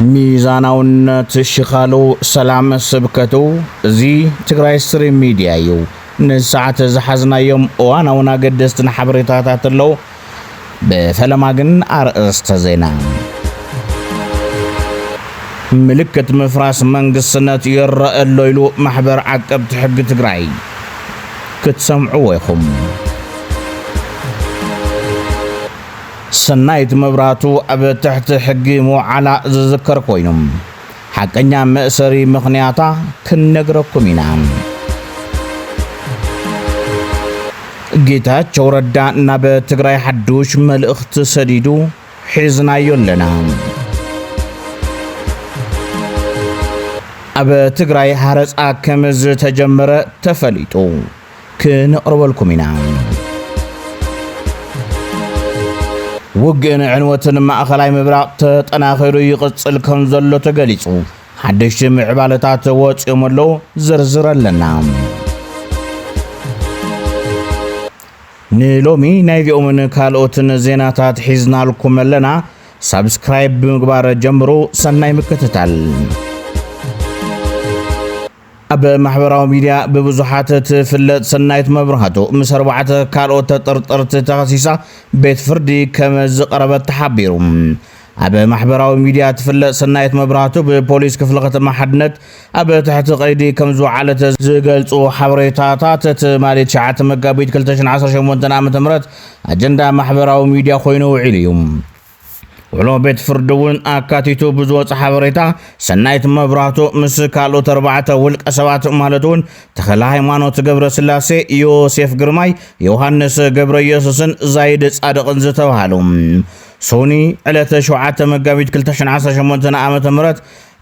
ሚዛናውነት ሽኻሉ ሰላም ስብከቱ እዚ ትግራይ ስትሪም ሚድያ እዩ ንሰዓት ዝሓዝናዮም እዋናውን አገደስትን ሓበሬታታት ኣለው በፈለማ ግን አርእስተ ዜና ምልክት ምፍራስ መንግስትነት ይረአሎ ኢሉ ማሕበር ዓቀብቲ ሕጊ ትግራይ ክትሰምዑ ወይኹም ሰናይት መብራቱ ኣብ ትሕቲ ሕጊ ሙዓላ ዝዝከር ኮይኖም ሓቀኛ መእሰሪ ምኽንያታ ክንነግረኩም ኢና ጌታቸው ረዳ ናብ ትግራይ ሓዱሽ መልእኽቲ ሰዲዱ ሒዝናዮ ኣለና ኣብ ትግራይ ሃረፃ ከም ዝተጀመረ ተፈሊጡ ክንቅርበልኩም ኢና ውግን ዕንወትን ማእኸላይ ምብራቕ ተጠናኺሩ ይቕፅል ከም ዘሎ ተገሊጹ ሓደሽቲ ምዕባለታት ወፂኦም ኣለዉ ዝርዝር ኣለና ንሎሚ ናይዚኦምን ካልኦትን ዜናታት ሒዝናልኩም ኣለና ሳብስክራይብ ብምግባር ጀምሩ ሰናይ ምክትታል ኣብ ማሕበራዊ ሚድያ በብዙሓት ትፍለጥ ሰናይት መብራህቱ ምስ ኣርባዕተ ካልኦት ተጠርጠርቲ ተኸሲሳ ቤት ፍርዲ ከም ዝቐረበት ተሓቢሩ ኣብ ማሕበራዊ ሚድያ ትፍለጥ ሰናይት መብራህቱ ብፖሊስ ክፍለ ከተማ ሓድነት ኣብ ትሕቲ ቀይዲ ከም ዝወዓለት ዝገልጹ ሓበሬታታት ትማሊ 9 መጋቢት 2018 ዓ.ም ኣጀንዳ ማሕበራዊ ሚድያ ኮይኑ ውዒሉ እዩ ውሎ ቤት ፍርዲ እውን ኣካቲቱ ብዝወፀ ሓበሬታ ሰናይት መብራህቱ ምስ ካልኦት 4 ውልቀ ሰባት ማለት እውን ተኸላ ሃይማኖት ገብረ ስላሴ ዮሴፍ ግርማይ ዮሐንስ ገብረ ኢየሱስን ዛይድ ጻድቅን ዝተባሃሉ ሶኒ ዕለተ 7 መጋቢት 2018 ዓ.ም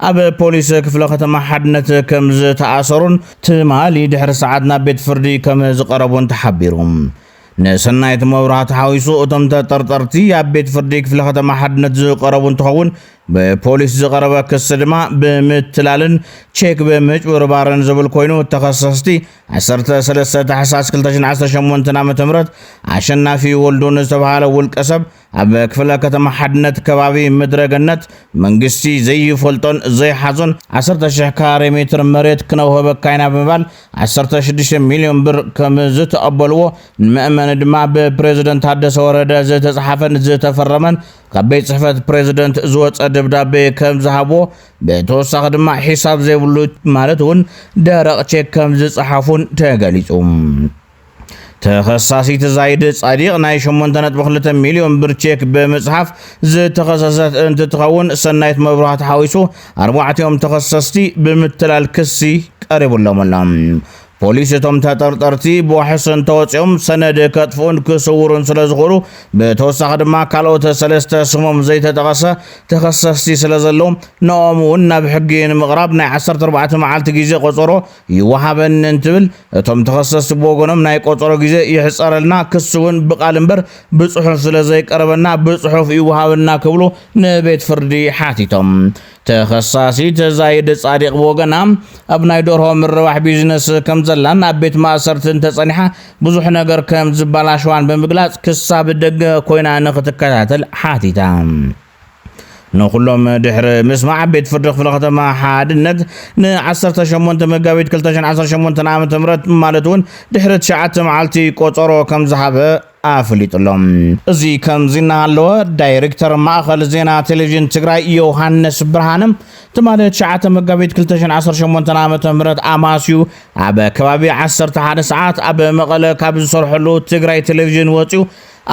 ኣብ ፖሊስ ክፍለ ከተማ ሓድነት ከም ዝተኣሰሩን ትማሊ ድሕሪ ሰዓት ናብ ቤት ፍርዲ ከም ዝቐረቡን ተሓቢሩ ንሰናይት መብራህቱ ሓዊሱ እቶም ተጠርጠርቲ ኣብ ቤት ፍርዲ ክፍለ ከተማ ሓድነት ዝቐረቡ እንትኸውን በፖሊስ ዝቐረበ ክስ ድማ ብምትላልን ቼክ ብምጭብርባርን ዝብል ኮይኑ ተኸሰስቲ 13 ታሕሳስ 2018 ዓ.ም ኣሸናፊ ወልዱን ዝተባሃለ ውልቀ ሰብ ኣብ ክፍለ ከተማ ሓድነት ከባቢ ምድረገነት መንግስቲ ዘይፈልጦን ዘይሓዞን 10,000 ካሬ ሜትር መሬት ክነውህበካ ኢና ብምባል 16 ሚልዮን ብር ከም ዝተቀበልዎ ንመእመን ድማ ብፕሬዝደንት ታደሰ ወረደ ዝተጻሓፈን ዝተፈረመን ካብ ቤት ጽሕፈት ፕሬዝደንት ዝወፀ ደብዳቤ ከም ዝሃብዎ ብተወሳኺ ድማ ሒሳብ ዘይብሉ ማለት እውን ደረቕ ቼክ ከም ዝጽሓፉን ተገሊጹ ተኸሳሲት ዛይድ ጻዲቅ ናይ 8.2 ሚልዮን ብር ቼክ ብምጽሓፍ ዝተኸሰሰት እንትትኸውን ሰናይት መብራህቱ ሓዊሱ 4 ተኸሰስቲ ብምትላል ክሲ ቀሪቡሎም ኣሎ ፖሊስ እቶም ተጠርጠርቲ ብዋሕስን ተወፂኦም ሰነድ ከጥፍኡን ክስውሩን ስለ ዝኽእሉ ብተወሳኺ ድማ ካልኦት 3 ስሞም ዘይተጠቐሰ ተኸሰስቲ ስለ ዘለዎም ንኦም እውን ናብ ሕጊ ንምቕራብ ናይ 14 መዓልቲ ግዜ ቆፀሮ ይወሃበን እንትብል እቶም ተኸሰስቲ ብወገኖም ናይ ቆፀሮ ግዜ ይሕፀረልና ክስ እውን ብቃል እምበር ብፅሑፍ ስለ ዘይቀረበና ብፅሑፍ ይወሃበና ክብሉ ንቤት ፍርዲ ሓቲቶም ተኸሳሲት ዛይድ ጻዲቅ ብወገና ኣብ ናይ ደርሆ ምርባሕ ቢዝነስ ከም ዘላን ኣብ ቤት ማእሰርትን ተጸኒሓ ብዙሕ ነገር ከም ዝበላሽዋን ብምግላጽ ክሳ ብደገ ኮይና ንኽትከታተል ሓቲታ ንኹሎም ድሕሪ ምስማዕ ቤት ፍርዲ ክፍለ ከተማ ሓድነት ን18 መጋቢት 2018 ዓ.ም ማለት እውን ድሕሪ 9 መዓልቲ ቆፀሮ ከም ዝሃበ ኣፍሊጡሎም እዚ ከምዚ እናሃለወ ዳይሬክተር ማእኸል ዜና ቴሌቪዥን ትግራይ ዮሐንስ ብርሃንም ትማሊ 9 መጋቢት 2018 ዓ.ም ኣማስዩ ኣብ ከባቢ 11 ሰዓት ኣብ መቐለ ካብ ዝሰርሐሉ ትግራይ ቴሌቪዥን ወፂኡ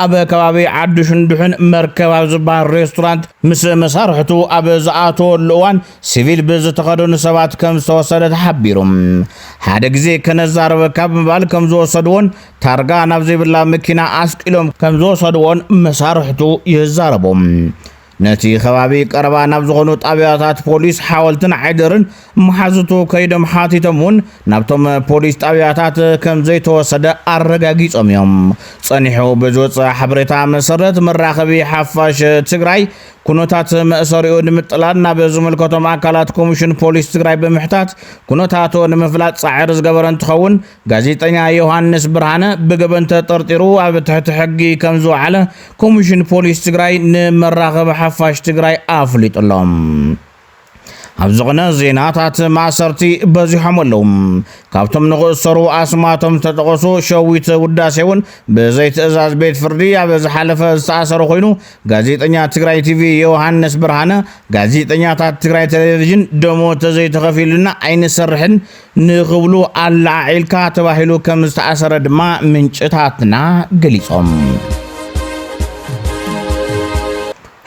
ኣብ ከባቢ ዓዱሽ እንድሕን መርከብ ኣብ ዝበሃል ሬስቶራንት ምስ መሳርሕቱ ኣብ ዝኣተወሉ እዋን ሲቪል ብዝተኸደኑ ሰባት ከም ዝተወሰደ ተሓቢሩ ሓደ ግዜ ከነዛረበካ ብምባል ከም ዝወሰድዎን ታርጋ ናብ ዘይብላ መኪና ኣስቂሎም ከም ዝወሰድዎን መሳርሕቱ ይዛረቦም ነቲ ከባቢ ቀረባ ናብ ዝኾኑ ጣብያታት ፖሊስ ሓወልትን ዓይደርን መሓዝቱ ከይዶም ሓቲቶም እውን ናብቶም ፖሊስ ጣብያታት ከም ዘይተወሰደ ኣረጋጊጾም እዮም ጸኒሑ ብዝወፀ ሓበሬታ መሰረት መራኸቢ ሓፋሽ ትግራይ ኩነታት መእሰሪኡ ንምጥላል ናብ ዝምልከቶም ኣካላት ኮሚሽን ፖሊስ ትግራይ ብምሕታት ኩነታቱ ንምፍላጥ ጻዕር ዝገበረ እንትኸውን ጋዜጠኛ ዮሐንስ ብርሃነ ብገበን ተጠርጢሩ ኣብ ትሕቲ ሕጊ ከም ዝወዓለ ኮሚሽን ፖሊስ ትግራይ ንመራኸቢ ሓፋሽ ትግራይ ኣፍሊጡሎም أبزغنا زينات معسرتي بزيحم اللوم كابتم نغسروا أسماتهم تتغسوا شويت وداسيون بزيت إزاز بيت فردي عبز حلفة استعسروا خينو غازيت أنيا تقرأي تي في يوحنس برهانا غازيت أنيا تقرأي تلفزيون دمو تزيت غفيلنا عين سرحن نغبلو على عيلكا تباهلو كم استعسر دما من شتاتنا قليصهم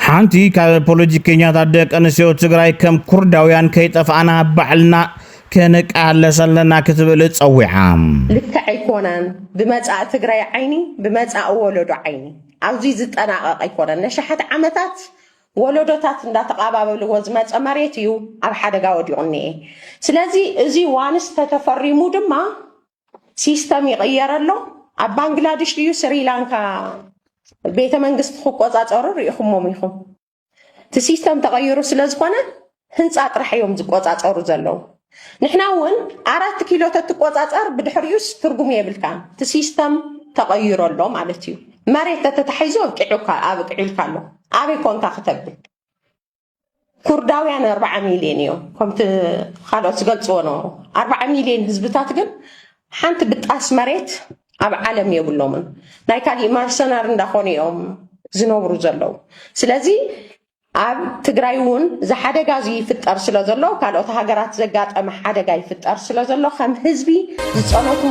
حانتي كالبوليتيكينيا تادك أنسيو تقرأي كم كرداويان كيت أفعنا بعلنا كانك أهلا سلنا كتبلت أوعام لك أيكونان بمجأة تقرأي عيني بمجأة ولدو عيني عوزي زت أنا أيكونان نشحت عمتات ولدوتات ندا تقابل وزمات أماريتيو أب حدا قاود يغني سلازي إزي وانس تتفرمو دما سيستم يغير له أب بنغلاديش ليو سريلانكا البيت منقصت خوك وزات أرور يخمو ميخم تسيستم تغيرو سلازقونا هنس أطرح يوم زك وزات أرور زلو نحناون 4 كيلو تتقوزات أر بدحريوس ترقم يبلكان تسيستم تغير له مالتيو مريت تتحيزو أبقعيلكا له أبي كونتا ختبل كرداويان 4 مليون يوم كنت خلاص قلتونو 4 مليون هزبتات قل حانت بتقاس مريت أب عالم يبلو من نايكالي مارسنار ندخوني يوم زنوبرو زلو سلازي أب تقرايون زا حدا غازي يفتر سلا زلو كالو تهاجرات زقات أما حدا غاي يفتر سلا زلو خم هزبي زصانوتو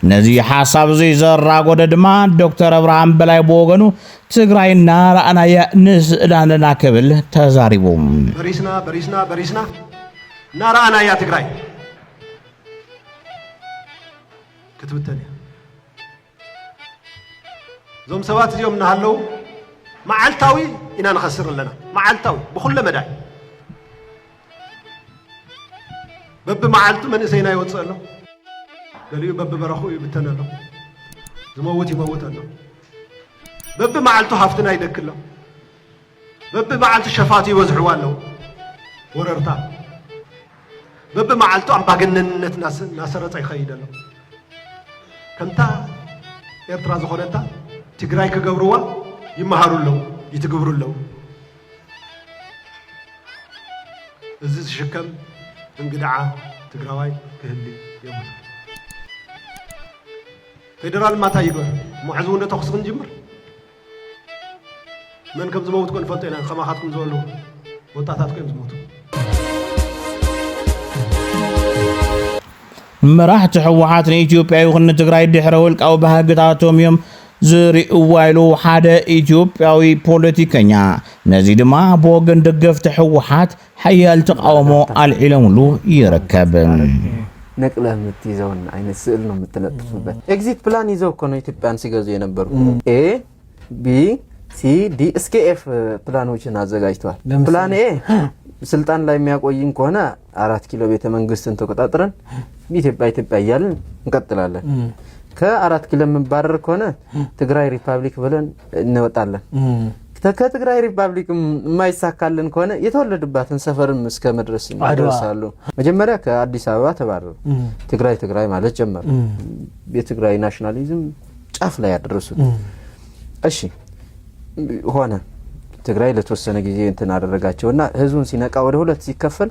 نزي حساب زي زرا قددما دكتور ابراهام بلاي بوغنو تقراينا رأنا يا نسئلاننا كبل تزاريبوم بريسنا نارا أنا يا تقراي كتبتني زوم سوات اليوم نهلو معالتاوي إنا نخسر لنا معالتاوي بكل مدى بب معالت من سينا يوصل له قالوا بب برخو يبتنا له زموت يموت له بب معالتو حفتنا يدك له بب معالت شفاتي يوزعوا له وررتا بب معالتو أم باجننت ناس يخيد له كنتا إرتراز خونتا تقراي كجبروا يمهاروا له يتجبروا له إزاي شكم انقدعة تقراي كهلي يوم فيدرال ما تايبه معزون تخصن جمر من كم زموت كون فلتنا خماحاتكم زولو وطاحاتكم زموتوا مراحت حوحات إثيوبيا وخن تقراي دحرولك أو بهاقتاتهم يوم زري وايلو حدا إثيوبياوي بوليتيكانيا نزيد ما بوغن دقفت حوحات حيال تقاومو العلم له يركب نقله متيزون عين السئل نو متلطفበት ኤግዚት ፕላን ይዘው እኮ ነው ኢትዮጵያን ሲገዙ የነበሩ ኤ ቢ ሲ ዲ እስከ ኤፍ ፕላኖችን አዘጋጅተዋል ፕላን ኤ ስልጣን ላይ የሚያቆይን ከሆነ 4 ኪሎ ቤተ መንግስትን ተቆጣጥረን ኢትዮጵያ እያልን እንቀጥላለን ከ4 ኪሎ መንባረር ከሆነ ትግራይ ሪፐብሊክ ብለን እንወጣለን ከትግራይ ሪፐብሊክ የማይሳካልን ከሆነ የተወለደባትን ሰፈርም እስከ መድረስ ይደርሳሉ መጀመሪያ ከአዲስ አበባ ተባረሩ ትግራይ ማለት ጀመሩ የትግራይ ናሽናሊዝም ጫፍ ላይ ያደረሱት እሺ ሆነ ትግራይ ለተወሰነ ጊዜ እንትን አደረጋቸውና ህዝቡን ሲነቃ ወደ ሁለት ሲከፈል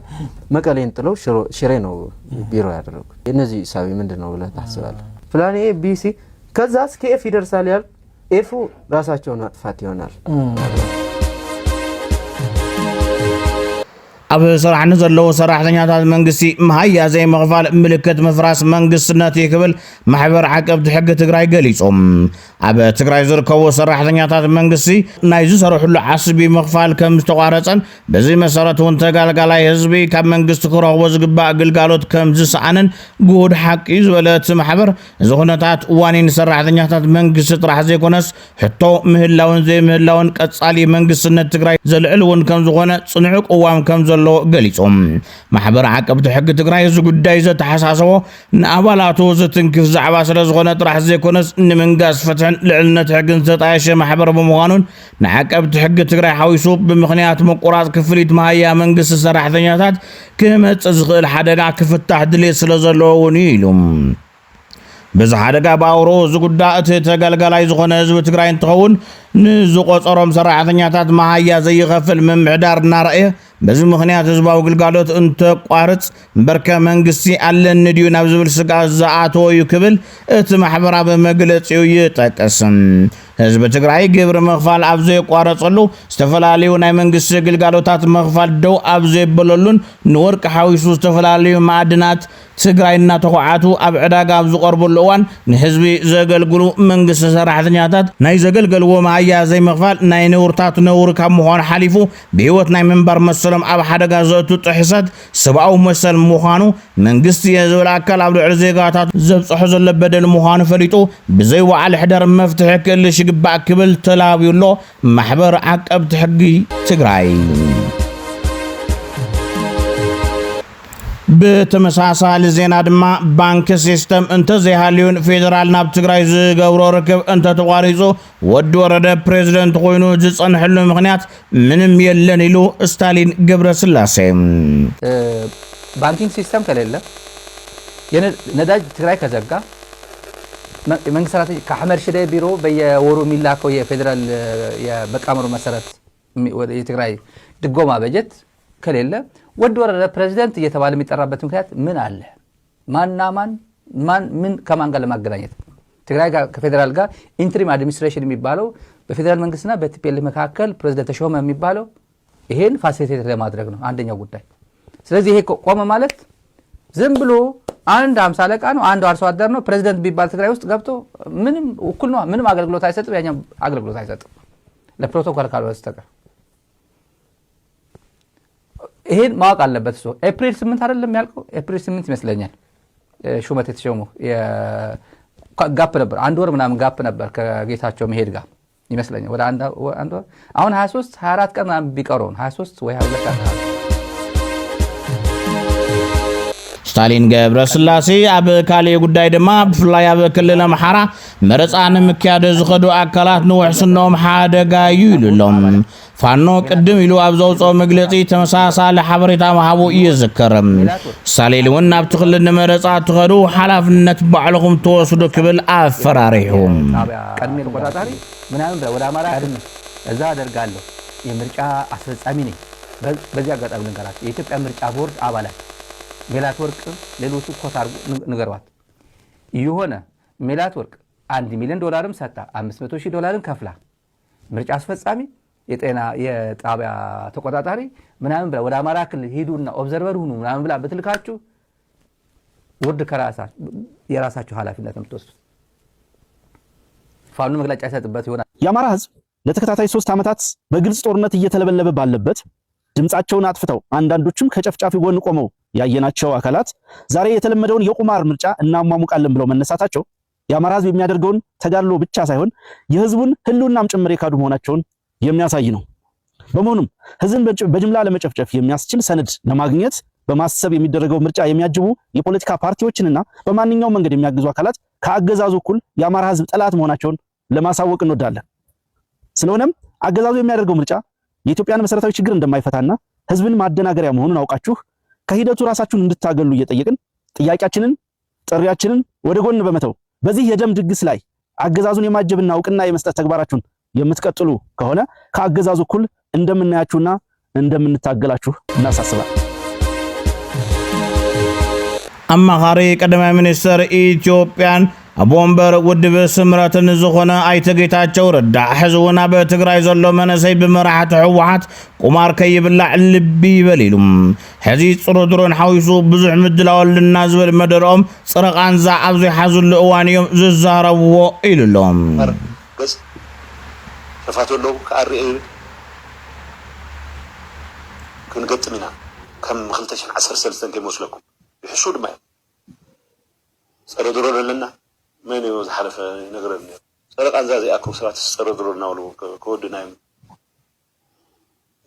መቀሌን ጥለው ሽሬ ነው ቢሮ ያደረጉት እነዚህ ሳቢ ምንድነው ብለህ ታስባለህ ፕላን ኤ ቢ ሲ ከዛ እስከ ኤፍ ይደርሳል ያል ኤፍ ራሳቸውን አጥፋት ይሆናል أب صراحة نزلوا صراحة نياتات منقسي مهيا زي مغفال ملكة مفراس منقسنا تيكبل محبر عقب تحق تقراي قليصهم أب تقراي زركو صراحة نياتات منقسي نايزو سروح له عصبي مغفال كم استقارتن بزي مسارات وانتقال قالاي هزبي كم منقس تقرأ وزقباء قلقالوت كم زسعنن قود حق إزولات محبر زغنتات وانين صراحة نياتات منقس تراح زي كونس حتو مهلاون زي مهلاون كتصالي منقسنا تقراي زلعلون كم زغنة صنعوك قوام كم زلو قليصهم محبر عقب تحق تقراي زو قداي زت حساسو نأبالاتو زتنكف زعبا سلازغنة تراح زي كونس نمنقاس فتحن لعلنا تحقن زتايشة محبر بمغانون نعقب تحق تقراي حويسو بمخنيات مقراط كفليت مهيا منقس سراح ثنياتات كهمت ازغل حدقا كفتح دلي سلازلو ونيلهم بزحدق باورو زغدا ات تغلغلاي زخونه حزب تግራይ እንትኸውን ንዝቆፀሮም ሰራሕተኛታት ማሃያ ዘይኸፍል መምዕዳር እናረአየ በዚ ምኽንያት ህዝባዊ ግልጋሎት እንተቋርጽ በርከ መንግስቲ አለን ድዩ ናብ ዝብል ስጋት ዝኣተወዩ ክብል እቲ ማሕበራ በመግለጺኡ ይጠቅስም ህዝብ ትግራይ ግብሪ መኽፋል ኣብ ዘይቋረጸሉ ዝተፈላለዩ ናይ መንግስቲ ግልጋሎታት መኽፋል ደው ኣብ ዘይበለሉን ንወርቂ ሓዊሱ ዝተፈላለዩ ማዕድናት ትግራይ እናተቋዓቱ ኣብ ዕዳጋ ኣብ ዝቐርበሉ እዋን ንህዝቢ ዘገልግሉ መንግስቲ ሰራሕተኛታት ናይ ዘገልገልዎ ማያ ዘይመኽፋል ናይ ነውርታት ነውር ካብ ምዃኑ ሓሊፉ ብህይወት ናይ መንበር መሰሎም ኣብ ሓደጋ ዘእቱ ጥሕሰት ሰብኣዊ መሰል ምዃኑ መንግስቲ የዝብል ኣካል ኣብ ልዕሊ ዜጋታት ዘብፅሖ ዘሎ በደል ምዃኑ ፈሊጡ ብዘይወዓል ሕደር መፍትሒ ክእልሽ ይግባእ ክብል ተላብዩሎ ማሕበር ዓቀብቲ ሕጊ ትግራይ بتمساسال زينا دما بانك سيستم انت زيهاليون فيدرال ناب تግራይ ዝገብሮ ርክብ እንተ ተቋሪጹ ወድ ወረደ ፕሬዝዳንት ኮይኑ ዝጸንሕሉ ምኽንያት ምንም የለን ኢሉ ስታሊን ገብረስላሴ ባንኪንግ ሲስተም ከሌለ የነዳጅ ትግራይ ከዘጋ መንግስት ሰራተኛ ከአህመድ ሽዴ ቢሮ በየወሩ የሚላከው የፌደራል የበቃመሩ መሰረት የትግራይ ድጎማ በጀት ከሌለ ወድ ወረደ ፕሬዝዳንት እየተባለ የሚጠራበት ምክንያት ምን አለ ማን ምን ከማን ጋር ለማገናኘት ትግራይ ጋር ከፌደራል ጋር ኢንትሪም አድሚኒስትሬሽን የሚባለው በፌደራል መንግስትና በቲፒኤል መካከል ፕሬዝዳንት ተሾመ የሚባለው ይሄን ፋሲሊቴት ለማድረግ ነው አንደኛው ጉዳይ ስለዚህ ይሄ ቆመ ማለት ዝም ብሎ አንድ 50 አለቃ ነው አንድ አርሶ አደር ነው ፕሬዝዳንት ቢባል ትግራይ ውስጥ ገብቶ ምንም እኩል ነው ምንም አገልግሎት አይሰጥም ያኛው አገልግሎት አይሰጥም ለፕሮቶኮል ካልወስተቀር ይሄን ማወቅ አለበት እሱ ኤፕሪል 8 አይደለም ያልከው ኤፕሪል 8 ይመስለኛል ሹመት የተሾመው ጋፕ ነበር አንድ ወር ምናምን ጋፕ ነበር ከጌታቸው መሄድ ጋር ይመስለኛል ወደ አንድ ወር አሁን 23 24 ቀን ምናምን ቢቀረው 23 ወይ 22 ቀን ስታሊን ገብረስላሴ ኣብ ካሊእ ጉዳይ ድማ ብፍላይ ኣብ ክልል ኣምሓራ መረፃን ምክያድ ዝኸዱ ኣካላት ንውሕስኖም ሓደጋ እዩ ኢሉሎም ፋኖ ቅድም ኢሉ ኣብ ዘውፅኦ መግለጺ ተመሳሳሊ ሓበሬታ መሃቡ ይዝከርም ሳሌል እውን ናብቲ ክልል ንመረፃ ትኸዱ ሓላፍነት ባዕልኹም ተወስዱ ክብል ኣፈራሪሑም ቀድሜ ተቆጣጣሪ ምናምን ወደ አማራ እዛ አደርጋለሁ የምርጫ አስፈጻሚ ነኝ በዚያ አጋጣሚ ልንገራችሁ የኢትዮጵያ ምርጫ ቦርድ አባላት ሜላት ወርቅ ሌሎቹ ኮታር ንገሯት ይሆነ ሜላት ወርቅ $1 ሚሊዮን ሰጣ $500,000 ከፍላ ምርጫ አስፈጻሚ የጤና የጣቢያ ተቆጣጣሪ ምናምን ብላ ወደ አማራ ክልል ሄዱና ኦብዘርቨር ሁኑ ምናምን ብላ በትልካችሁ ወርድ ከራሳችሁ የራሳችሁ ኃላፊነት የምትወስዱት ፋኑ መግለጫ ይሰጥበት ይሆናል የአማራ ህዝብ ለተከታታይ 3 ዓመታት በግልጽ ጦርነት እየተለበለበ ባለበት ድምጻቸውን አጥፍተው አንዳንዶችም ከጨፍጫፊ ጎን ቆመው ያየናቸው አካላት ዛሬ የተለመደውን የቁማር ምርጫ እናሟሙቃለን ብለው መነሳታቸው የአማራ ህዝብ የሚያደርገውን ተጋድሎ ብቻ ሳይሆን የህዝቡን ህልውናም ጭምር የካዱ መሆናቸውን የሚያሳይ ነው። በመሆኑም ህዝብን በጅምላ ለመጨፍጨፍ የሚያስችል ሰነድ ለማግኘት በማሰብ የሚደረገው ምርጫ የሚያጅቡ የፖለቲካ ፓርቲዎችንና በማንኛውም መንገድ የሚያግዙ አካላት ከአገዛዙ እኩል የአማራ ህዝብ ጠላት መሆናቸውን ለማሳወቅ እንወዳለን። ስለሆነም አገዛዙ የሚያደርገው ምርጫ የኢትዮጵያን መሰረታዊ ችግር እንደማይፈታና ህዝብን ማደናገሪያ መሆኑን አውቃችሁ ከሂደቱ ራሳችሁን እንድታገሉ እየጠየቅን ጥያቄያችንን ጥሪያችንን ወደ ጎን በመተው በዚህ የደም ድግስ ላይ አገዛዙን የማጀብና እውቅና የመስጠት ተግባራችሁን የምትቀጥሉ ከሆነ ከአገዛዙ እኩል እንደምናያችሁና እንደምንታገላችሁ እናሳስባለን። አማኻሪ ቀዳማይ ሚኒስትር ኢትዮጵያን አቦምበር ውድብ ስምረትን ዝኾነ ኣይተ ጌታቸው ረዳ ሕዝቡና በትግራይ ዘሎ መነሰይ ብመራሕቲ ሕወሓት ቁማር ከይብላዕ ልቢ ይበሊሉም ሕዚ ፅሩድሩን ሓዊሱ ብዙሕ ምድላወልና ዝብል መደሮም ፅረቃንዛ ኣብ ዘይሓዙሉ እዋን እዮም ዝዛረብዎ ኢሉሎም ተፋተለው ከአርኤ ክንገጥምና ከም 2013 ከመስለኩም ይሕሱ ድማ ፅሩድሩ ለና من يوز حرف نقرأ سرق عن زازي أكو سرعة السردرنا ولو كودنا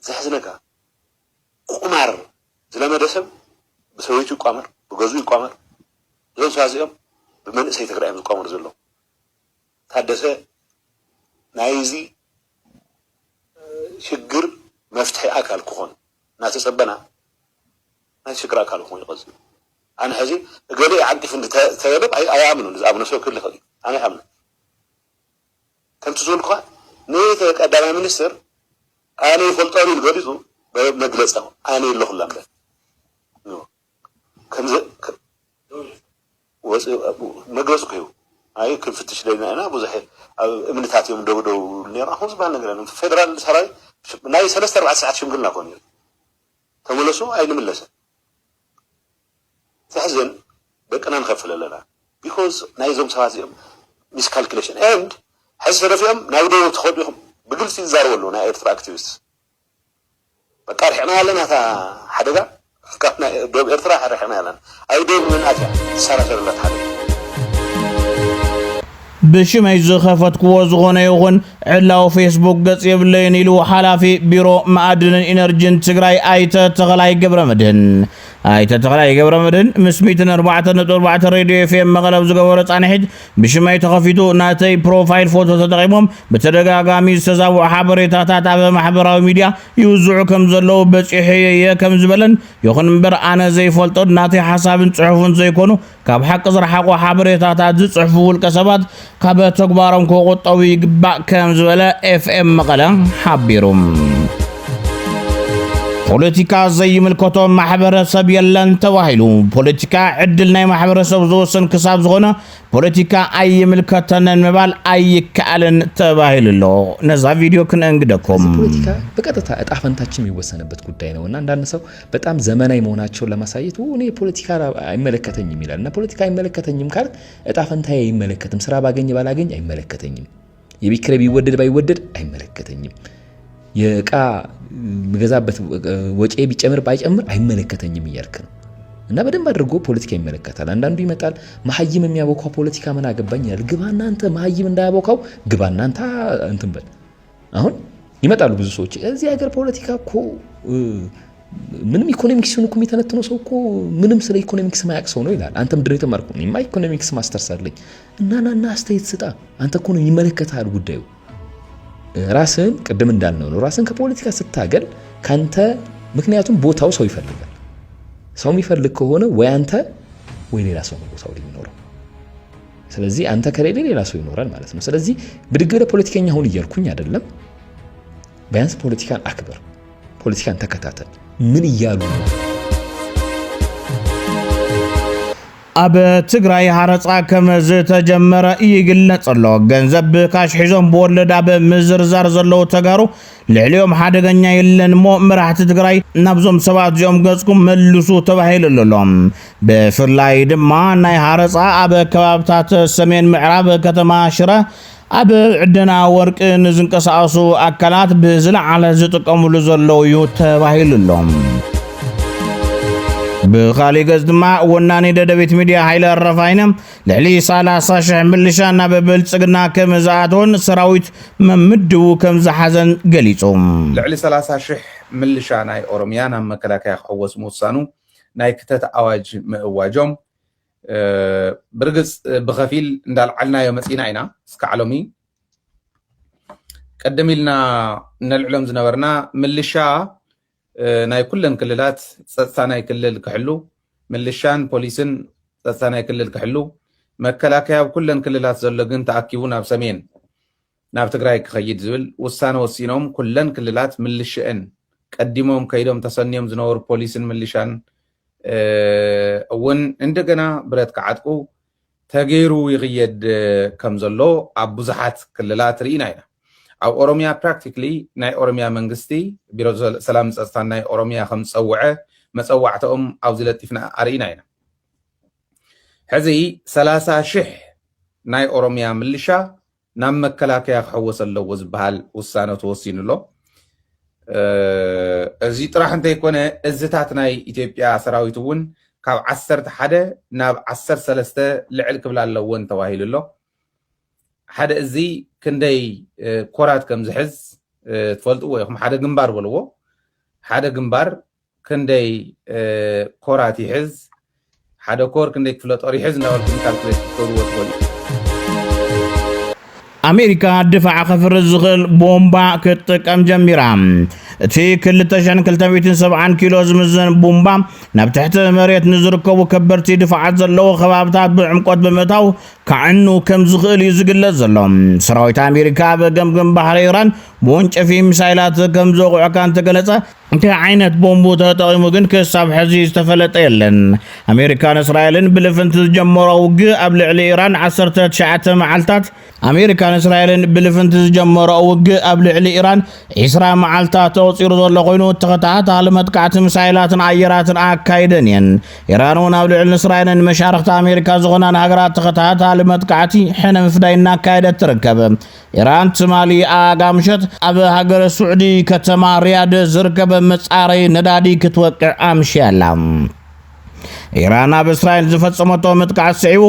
زحزنك قمر زلمة دسم بسويتو قمر بجزوي قمر زون سازيهم بمن سيتقرأ من قمر زلوا تحدثه نايزي شجر مفتح أكل كون ناس سبنا ناس شجر أكل كون يقصد أنا هذي قال لي عندي في التجارب أي أعمله إذا أبغى نسوي كل خلي أنا أعمله كم تزول قا نيت قدام المنستر أنا يفلتاني الجريزو بمجلسه أنا اللي خلهم ده كم مجلسه كيو أي كم فتش لنا أنا أبو زحي من تاتيهم دو نيرا خمس بان نقولنا في فدرال سراي ناي سلسة 4 ساعات شو قلنا كوني تملسوا أي نملسه تحزن بقنا نخفل لنا because نايزهم سوازيهم miscalculation and حسنا فيهم ناودوا تخدهم بقلت يزاروا له نا إرترا activists بقى رحنا لنا تا حدقة كنا دوب إرترا رحنا لنا أي دوب من أجا سارة الله تعالى بشمي زخفت كوزغون يغن علاو فيسبوك قص يبلين يلو حلافي بيرو معدن انرجن تقراي ايتا تغلاي قبر مدن ايتا تغلاي قبر مدن مسميتن 4.4 راديو في مغلب زغورة عنحج بشمي تخفيتو ناتي بروفايل فوتو تدقيمهم بتدقاقامي استزاو حبريتا تاتابا محبراو ميديا يوزعو كم زلو بسيحيي كم زبلن يخن مبر انا زي فولتو ناتي حسابن صحفون زي كونو كاب حق زرحاقو حبريتا تاتز صحفو الكسبات كاب تكبارم كوغطاوي قباء كم زبلا FM مقلا حبيروم بوليتيكا زي ملكتو محبرسب يلن تواهيلو بوليتيكا عدلنا محبرسب زوسن كساب زغنا بوليتيكا اي ملكتنا المبال اي كالن تواهيلو نزا فيديو كن انقدكم بوليتيكا بقطታ እጣ ፈንታችን የሚወሰንበት ጉዳይ ነውና አንዳንድ ሰው በጣም ዘመናዊ መሆናቸው ለማሳየት እኔ ፖለቲካ አይመለከተኝም ይላልና ፖለቲካ አይመለከተኝም ካል እጣ ፈንታዬ አይመለከትም ስራ ባገኝ ባላገኝ አይመለከተኝም የቢክረ ቢወደድ ባይወደድ አይመለከተኝም የቃ መገዛበት ወጪ ቢጨምር ባይጨምር አይመለከተኝም ይያልክ ነው እና በደንብ አድርጎ ፖለቲካ ይመለከታል አንዳንዱ ይመጣል መሐይም የሚያቦካው ፖለቲካ ምን አገባኝ ይላል ግባና አንተ መሐይም እንዳያቦካው ግባና አንተ እንትን በል አሁን ይመጣሉ ብዙ ሰዎች እዚህ ሀገር ፖለቲካ እኮ ምንም ኢኮኖሚክስን እኮ የሚተነትነው ሰው እኮ ምንም ስለ ኢኮኖሚክስ ማያቅ ሰው ነው ይላል አንተም ድሬ ተማርኩ ነው ማይ ኢኮኖሚክስ ማስተርስ አለኝ እና አስተያየት ስጣ አንተ እኮ ነው ይመለከታል ጉዳዩ ራስን ቀደም እንዳልነው ነው ራስን ከፖለቲካ ስታገል ካንተ ምክንያቱም ቦታው ሰው ይፈልጋል ሰው የሚፈልግ ከሆነ ወይ አንተ ወይ ሌላ ሰው ነው ቦታው ሊኖረው ስለዚህ አንተ ከሌለ ሌላ ሰው ይኖራል ማለት ነው ስለዚህ ብድግረ ፖለቲከኛ ሆነ ይርኩኝ አይደለም ቢያንስ ፖለቲካን አክብር ፖለቲካን ተከታተል ምን ይያሉ أب تقرأي هرصا كمز تجمر يقلنا صلو جنزب كاش حزم بولد أب مزرزر زلو تقارو لعليهم حادقنيا يلن مو مرحت تقرأي نبزم سبات يوم قزكم ملسو تبهيل اللهم بفرلاي دما ناي هرصا أب كبابتات السمين معراب كتماشرة أب عدنا ورق نزنكساسو أكلات بزلع على زتقم لزلو يتبهيل اللهم بخالي قزدما وناني دبيت ميديا حيل الرفاينم لعلي صالة صاشح ملشانا ببلتسقنا كمزاتون سراويت ممدو كمزحزن قليتهم لعلي صالة صاشح ملشانا أوروميانا مكلاكا يخوص موسانو ناي كتات أواج مواجهم برقص بغفيل ندال علنا يوم مسيناينا سكعلومي قدمي لنا نالعلم زنورنا ملشا ناي كلن كللات صصاناي كلل كحلو ملشان بوليسن صصاناي كلل كحلو مكلاكيا كلن كللات زلغن تاكيبونا بسمين ناب تግራይ ክኸይድ ዝብል ውሳነ ወሲኖም كلن كللات ملشان ቀዲሞም ከይዶም ተሰኒዮም ዝነወሩ ፖሊስን ملشان እውን እንደገና ብረት ከዓጥቁ ተገይሩ ይግየድ ከም ዘሎ ኣብ ብዙሓት ክልላት ርኢና ኢና أو أوروميا practically ناي أوروميا منغستي بيرو سلام صستان ناي أوروميا خم صوعة مصوعتهم أو زلتيفنا أريناينا هذه 30,000 ناي أوروميا ملشا نام مكلاكيا حوص اللو وزبهال وسانو توصين له زي طرح انت يكون ازتات ناي إثيوبيا سراويتون كاب 10 حدا ناب 10 سلسته لعلك بلا اللون تواهيل له حدا ازي كندي كورات كم زحز تفلطوا يخم حدا جنبار بلو حدا جنبار كندي كورات يحز حدا كور كندي فلط أري حزنا ولكن كالكوليت كورو تقولي أمريكا دفع خفر الزغل بومبا كتكم جميرام እቲ 2270 ኪሎ ዝምዘን ቦምባ ናብ ትሕቲ መሬት ንዝርከቡ ከበርቲ ድፍዓት ዘለዎ ከባቢታት ብዕምቆት ብምእታው ካዕኑ ከም ዝኽእል እዩ ዝግለጽ ዘሎ ሰራዊት ኣሜሪካ በገምገም ባህሪ ኢራን ብወንጨፊ ሚሳይላት ከም ዘውቅዑ ካን ተገለጸ እንታይ ዓይነት ቦምቡ ተጠቂሙ ግን ክሳብ ሕዚ ዝተፈለጠ የለን ኣሜሪካን እስራኤልን ብልፍንቲ ዝጀመሮ ውግእ ኣብ ልዕሊ ኢራን 19 መዓልታት ኣሜሪካን እስራኤልን ብልፍንቲ ዝጀመሮ ውግእ ኣብ ልዕሊ ኢራን 20 መዓልታት ተወፂሩ ዘሎ ኮይኑ ተኸታታሊ መጥቃዕቲ ሚሳይላትን ኣየራትን ኣካይደን እየን ኢራን እውን ኣብ ልዕሊ እስራኤልን መሻርክቲ ኣሜሪካ ዝኾናን ሃገራት ተኸታታሊ መጥቃዕቲ ሕነ ምፍዳይ እናካየደት ትርከብ ኢራን ትማሊ ኣጋምሸት ኣብ ሃገረ ስዑዲ ከተማ ሪያድ ዝርከብ መጻረይ ነዳዲ ክትወቅዕ ኣምሽያላ ኢራን ኣብ እስራኤል ዝፈጸመቶ ምጥቃዕ ስዒቡ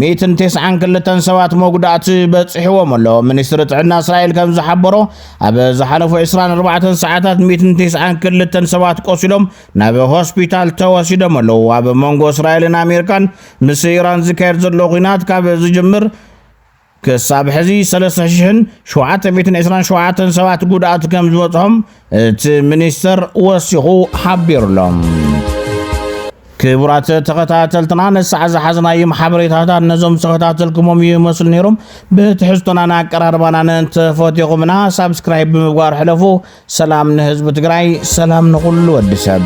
192 ሰባት መጉዳእቲ በጽሕዎም ኣሎ ሚኒስትሪ ጥዕና እስራኤል ከም ዝሓበሮ ኣብ ዝሓለፉ 24 ሰዓታት 192 ሰባት ቆሲሎም ናብ ሆስፒታል ተወሲዶም ኣለዉ ኣብ መንጎ እስራኤልን ኣሜሪካን ምስ ኢራን ዝካየድ ዘሎ ኩናት ካብ ዝጅምር ክሳብ ሕዚ 3727 ሰባት ጉድኣት ከም ዝበጽሖም እቲ ሚኒስተር ወሲኹ ሓቢሩሎም ክቡራት ተኸታተልትና ነሳዕ ዝሓዝናዮም ሓበሬታታት ነዞም ተኸታተልኩሞም ይመስሉ ነይሮም ብትሕዝቶናን ኣቀራርባናን ተፈቲኹምና ሳብስክራይብ ብምግባር ሕለፉ ሰላም ንህዝቢ ትግራይ ሰላም ንኹሉ ወዲ ሰብ